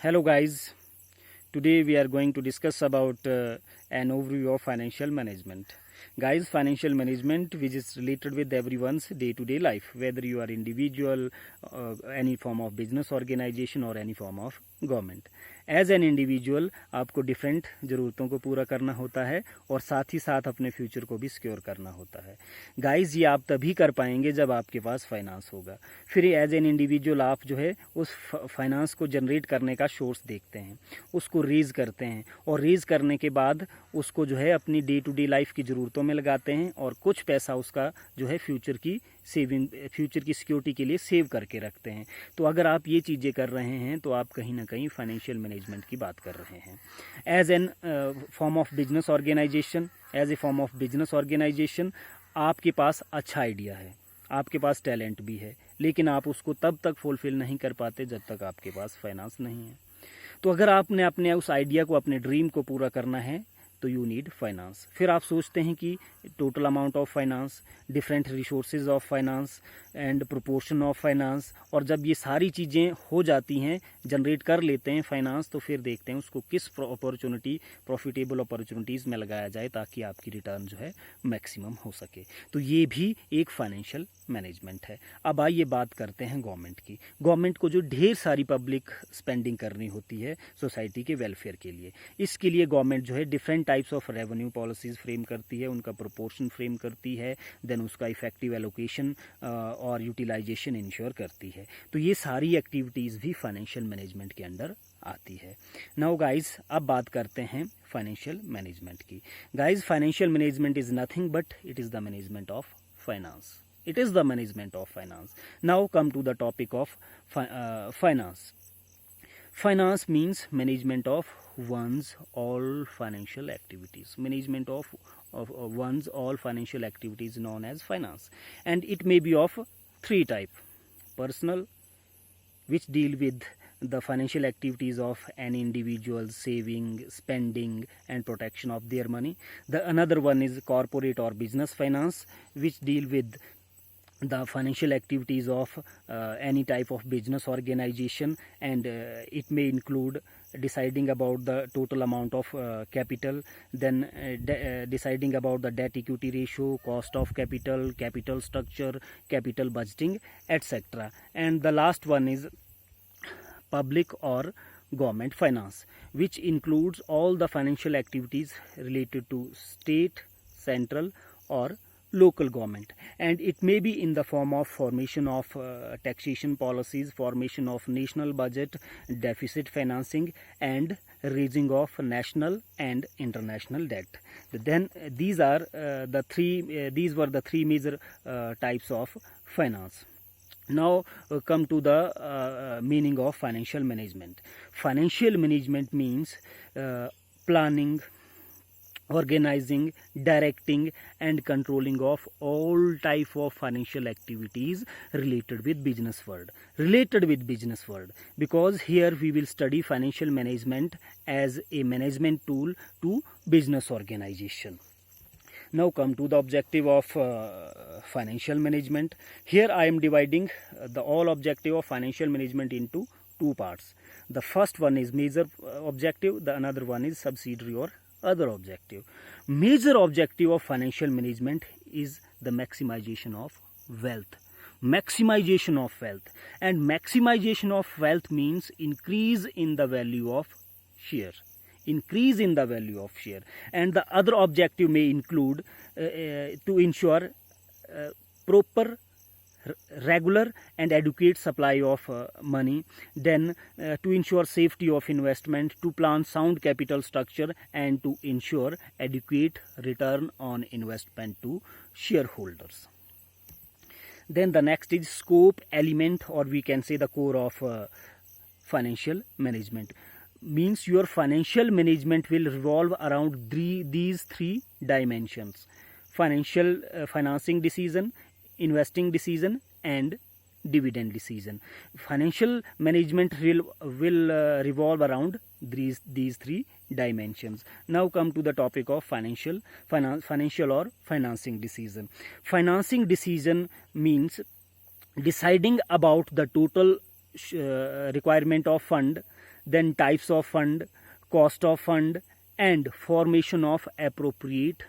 Hello guys, today we are going to discuss about an overview of financial management. Guys, financial management which is related with everyone's day-to-day life, whether you are individual, any form of business organization or any form of government. As an individual आपको different ज़रूरतों को पूरा करना होता है और साथ ही साथ अपने फ्यूचर को भी सिक्योर करना होता है. गाइस, ये आप तभी कर पाएंगे जब आपके पास फाइनेंस होगा. फिर एज एन इंडिविजुअल आप जो है उस फाइनेंस को जनरेट करने का सोर्स देखते हैं, उसको रेज करते हैं और रेज करने के बाद उसको जो है अपनी डे टू डे लाइफ की ज़रूरतों में लगाते हैं और कुछ पैसा उसका जो है फ्यूचर की सिक्योरिटी के लिए सेव करके रखते हैं. तो अगर आप ये चीज़ें कर रहे हैं तो आप कहीं ना कहीं फाइनेंशियल मैनेजमेंट की बात कर रहे हैं. As an form of business organisation आपके पास अच्छा आइडिया है, आपके पास टैलेंट भी है, लेकिन आप उसको तब तक फुलफिल नहीं कर पाते जब तक आपके पास फाइनेंस नहीं है. तो अगर आपने अपने उस आइडिया को, अपने ड्रीम को पूरा करना है तो यू नीड फाइनेंस. फिर आप सोचते हैं कि total amount of finance, different resources of finance and proportion of finance. और जब ये सारी चीज़ें हो जाती हैं, जनरेट कर लेते हैं फाइनेंस, तो फिर देखते हैं उसको किस प्रॉफिटेबल अपॉर्चुनिटीज़ में लगाया जाए ताकि आपकी रिटर्न जो है मैक्सिमम हो सके. तो ये भी एक फाइनेंशियल मैनेजमेंट है. अब आइए बात करते हैं गवर्नमेंट की. गवर्नमेंट को जो ढेर सारी पब्लिक स्पेंडिंग करनी होती है सोसाइटी के वेलफेयर के लिए, इसके लिए गवर्नमेंट जो है different types of revenue policies frame करती है, उनका प्रोपोर्शन फ्रेम करती है, देन उसका इफेक्टिव एलोकेशन और यूटिलाइजेशन इंश्योर करती है. तो ये सारी एक्टिविटीज़ भी फाइनेंशियल मैनेजमेंट के अंडर आती है. नाउ गाइस, अब बात करते हैं फाइनेंशियल मैनेजमेंट की. Guys, financial management is nothing but it is the management of finance. It is the management of finance. Now come to the topic of finance. Finance means management of one's all financial activities. Management of one's all financial activities known as finance. And it may be of three types. Personal, which deal with the financial activities of an individual, saving, spending and protection of their money. The another one is corporate or business finance, which deal with the financial activities of any type of business organization, and it may include deciding about the total amount of capital, then deciding about the debt equity ratio, cost of capital, capital structure, capital budgeting, etc. And the last one is public or government finance, which includes all the financial activities related to state, central or local government, and it may be in the form of formation of taxation policies, formation of national budget, deficit financing and raising of national and international debt. Then these were the three major types of finance. Now come to the meaning of financial management. Financial management means planning, organizing, directing and controlling of all type of financial activities related with business world, because here we will study financial management as a management tool to business organization. Now come to the objective of financial management. Here I am dividing the all objective of financial management into two parts. The first one is major objective, the another one is subsidiary or other objective. Major objective of financial management is the maximization of wealth. And maximization of wealth means increase in the value of share. And the other objective may include to ensure proper, regular and adequate supply of money, then to ensure safety of investment, to plan sound capital structure and to ensure adequate return on investment to shareholders. Then the next is scope, element, or we can say the core of financial management. Means your financial management will revolve around these three dimensions: financing decision, investing decision and dividend decision. Financial management will revolve around these three dimensions. Now come to the topic of financial or financing decision. Financing decision means deciding about the total requirement of fund, then types of fund, cost of fund, and formation of appropriate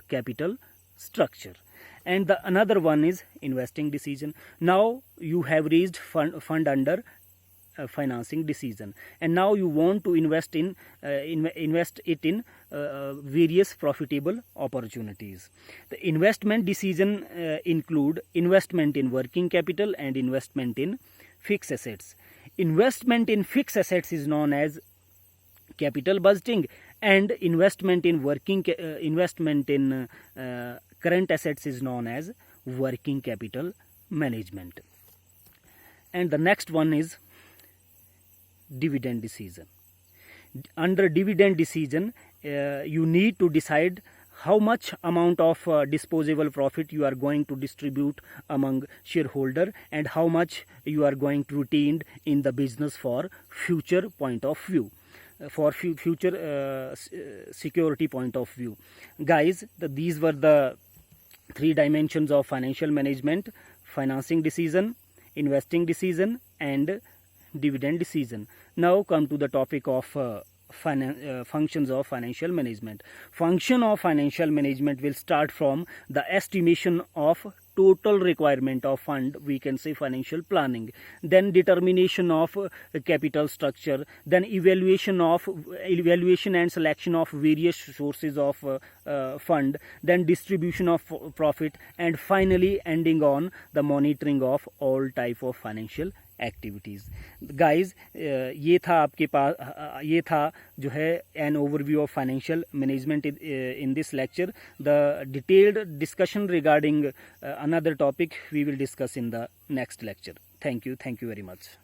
capital structure. And the another one is investing decision. Now you have raised fund under financing decision, and now you want to invest it in various profitable opportunities. The investment decision include investment in working capital and investment in fixed assets. Investment in fixed assets is known as capital budgeting, and investment in current assets is known as working capital management. And the next one is dividend decision. Under dividend decision, you need to decide how much amount of disposable profit you are going to distribute among shareholder, and how much you are going to retain in the business for future point of view, for future security point of view. Guys, these were the three dimensions of financial management: financing decision, investing decision, and dividend decision. Now come to the topic of functions of financial management. Function of financial management will start from the estimation of total requirement of fund, we can say financial planning, then determination of capital structure, then evaluation and selection of various sources of fund, then distribution of profit, and finally ending on the monitoring of all type of financial activities. Guys ये था आपके पास, ये था जो है an overview of financial management in this lecture. The detailed discussion regarding another topic we will discuss in the next lecture. Thank you very much.